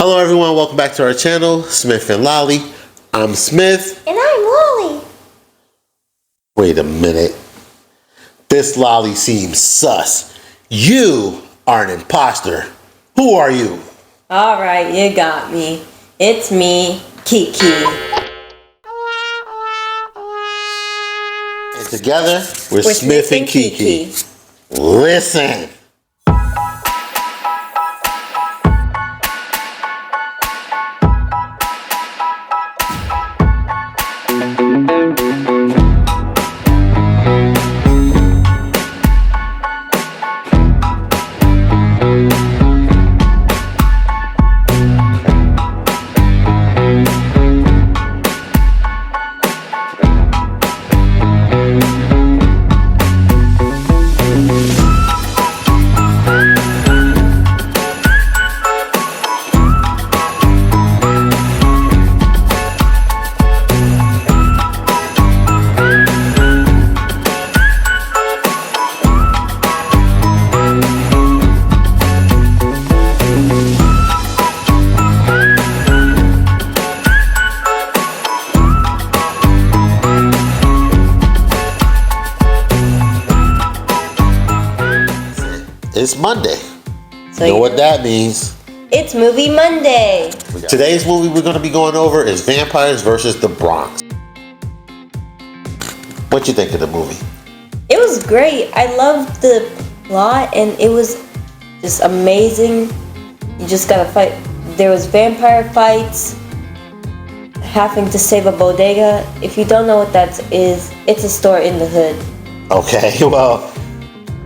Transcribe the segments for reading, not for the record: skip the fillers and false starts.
Hello everyone, welcome back to our channel, Smif and Laly. I'm Smif. And I'm Laly. Wait a minute. This Laly seems sus. You are an imposter. Who are you? Alright, you got me. It's me, Kiki. And together, we're Smif and Kiki. Listen. It's Monday. So you know what that means? It's Movie Monday. Today's movie we're going to be going over is Vampires vs. the Bronx. What you think of the movie? It was great. I loved the plot and it was just amazing. You just gotta fight. There was vampire fights, having to save a bodega. If you don't know what that is, it's a store in the hood. Okay, well,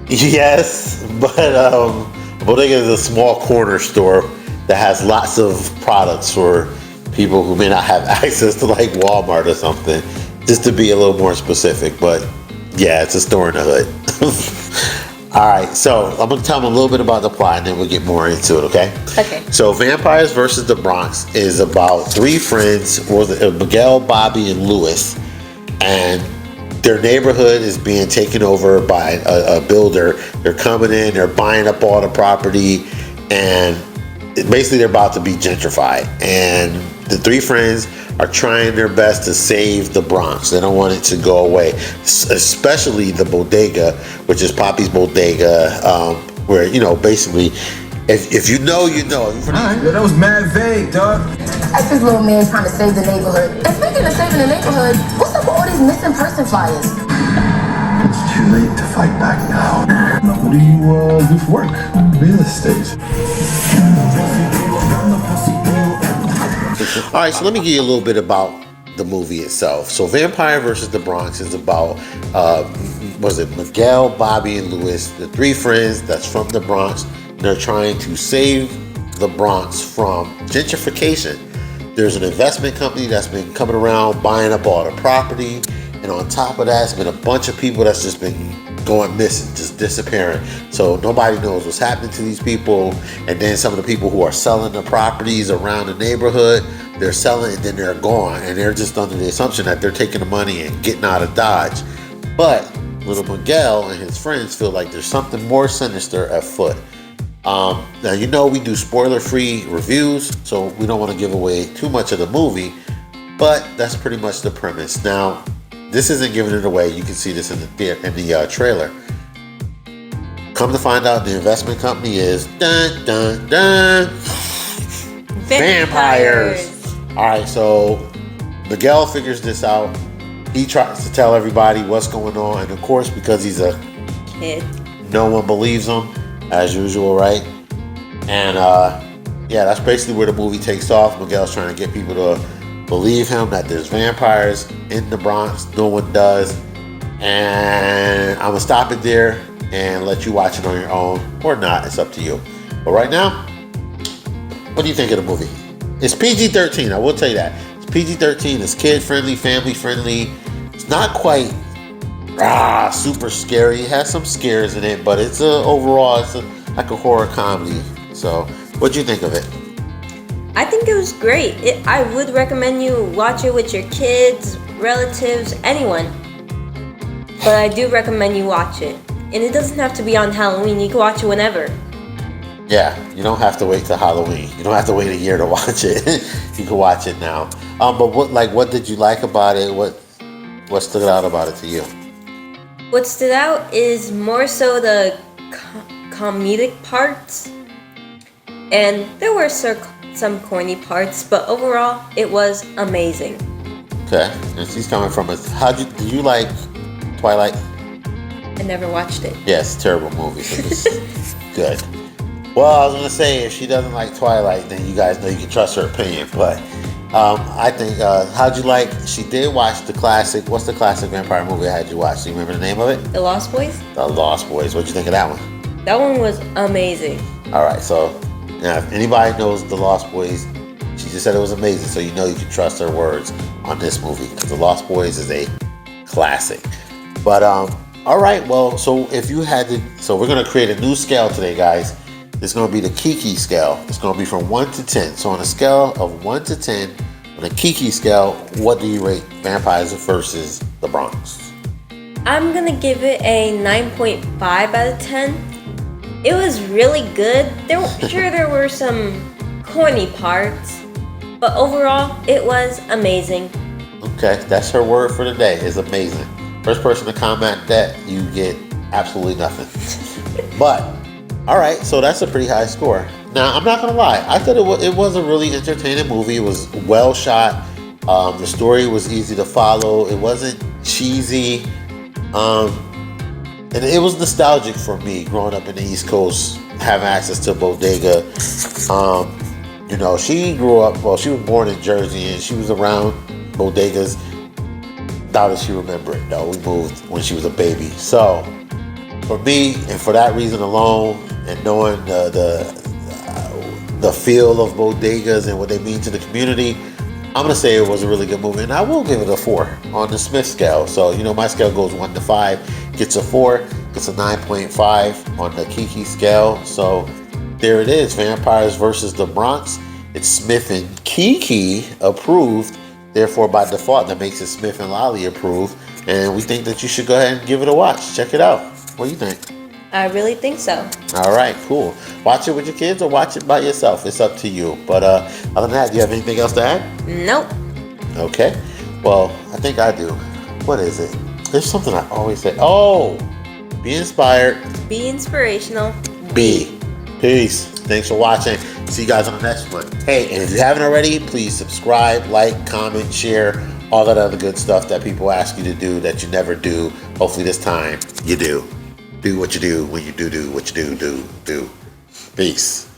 yes, but bodega is a small corner store that has lots of products for people who may not have access to like Walmart or something, just to be a little more specific. But yeah, it's a store in the hood. All right, so I'm gonna tell them a little bit about the plot and then we'll get more into it, okay? Okay. So Vampires versus the Bronx is about three friends, Miguel, Bobby, and Louis, and their neighborhood is being taken over by a builder. They're coming in, they're buying up all the property, and basically they're about to be gentrified. And the three friends are trying their best to save the Bronx. They don't want it to go away, especially the bodega, which is Poppy's bodega, where, you know, basically, if you know, you know. Alright, that was mad vague, dog. That's this little man trying to save the neighborhood. And speaking of saving the neighborhood, what's up with all these missing person flyers? It's too late to fight back now. Now, what do you do for work? Real estate. All right, so let me give you a little bit about the movie itself. So Vampire versus the Bronx is about, Miguel, Bobby, and Louis, the three friends that's from the Bronx. They're trying to save the Bronx from gentrification. There's an investment company that's been coming around buying up all the property, and on top of that, there's been a bunch of people that's just been going missing, just disappearing. So nobody knows what's happening to these people. And then some of the people who are selling the properties around the neighborhood, they're selling and then they're gone, and they're just under the assumption that they're taking the money and getting out of Dodge. But little Miguel and his friends feel like there's something more sinister afoot. Now, you know, we do spoiler-free reviews, so we don't want to give away too much of the movie, but that's pretty much the premise. Now, this isn't giving it away. You can see this in the trailer. Come to find out, the investment company is vampires. All right, so Miguel figures this out. He tries to tell everybody what's going on, and of course, because he's a Kid. no one believes him, as usual, right? And yeah, that's basically where the movie takes off. Miguel's trying to get people to believe him that there's vampires in the Bronx. No one does. And I'm gonna stop it there and let you watch it on your own, or not. It's up to you. But right now, what do you think of the movie? It's PG-13, I will tell you that. It's PG-13, it's kid-friendly, family-friendly. It's not quite super scary. It has some scares in it, but it's overall like a horror comedy. So, what'd you think of it? I think it was great. I would recommend you watch it with your kids, relatives, anyone. But I do recommend you watch it. And it doesn't have to be on Halloween. You can watch it whenever. Yeah, you don't have to wait till Halloween. You don't have to wait a year to watch it. You can watch it now. But what did you like about it? What stood out about it to you? What stood out is more so the comedic parts, and there were some corny parts, but overall it was amazing. Okay, and she's coming from do you like Twilight? I never watched it. Yes, terrible movie. So this is good. Well, I was gonna say if she doesn't like Twilight, then you guys know you can trust her opinion. But I think how'd you like? She did watch the classic. What's the classic vampire movie I had you watch? Do you remember the name of it? The Lost Boys? The Lost Boys. What'd you think of that one? That one was amazing. All right, so now if anybody knows The Lost Boys, she just said it was amazing, so you know you can trust her words on this movie because The Lost Boys is a classic. But all right, well, so if you had to, so we're gonna create a new scale today, guys. It's gonna be the Kiki scale. It's gonna be from 1 to 10. So on a scale of 1 to 10, on a Kiki scale, what do you rate Vampires versus the Bronx? I'm gonna give it a 9.5 out of 10. It was really good. There were some corny parts, but overall, it was amazing. Okay, that's her word for the day. Is amazing. First person to comment that, you get absolutely nothing. But all right, so that's a pretty high score. Now I'm not gonna lie, I thought it was a really entertaining movie. It was well shot. The story was easy to follow. It wasn't cheesy. And it was nostalgic for me growing up in the East Coast, having access to bodega. You know, she grew up, well, she was born in Jersey and she was around bodegas. Doubt if she remember it though. We moved when she was a baby. So for me, and for that reason alone, and knowing the feel of bodegas and what they mean to the community, I'm gonna say it was a really good movie, and I will give it a 4 on the Smif scale. So you know, my scale goes 1 to 5, gets a 4, gets a 9.5 on the Kiki scale. So there it is, Vampires versus the Bronx. It's Smif and Kiki approved. Therefore, by default, that makes it Smif and Laly approved. And we think that you should go ahead and give it a watch. Check it out. What do you think? I really think so. All right, cool. Watch it with your kids or watch it by yourself. It's up to you. But other than that, do you have anything else to add? Nope. Okay. Well, I think I do. What is it? There's something I always say. Oh, be inspired. Be inspirational. Be. Peace. Thanks for watching. See you guys on the next one. Hey, and if you haven't already, please subscribe, like, comment, share, all that other good stuff that people ask you to do that you never do. Hopefully this time you do. Do what you do when you do what you do. Peace.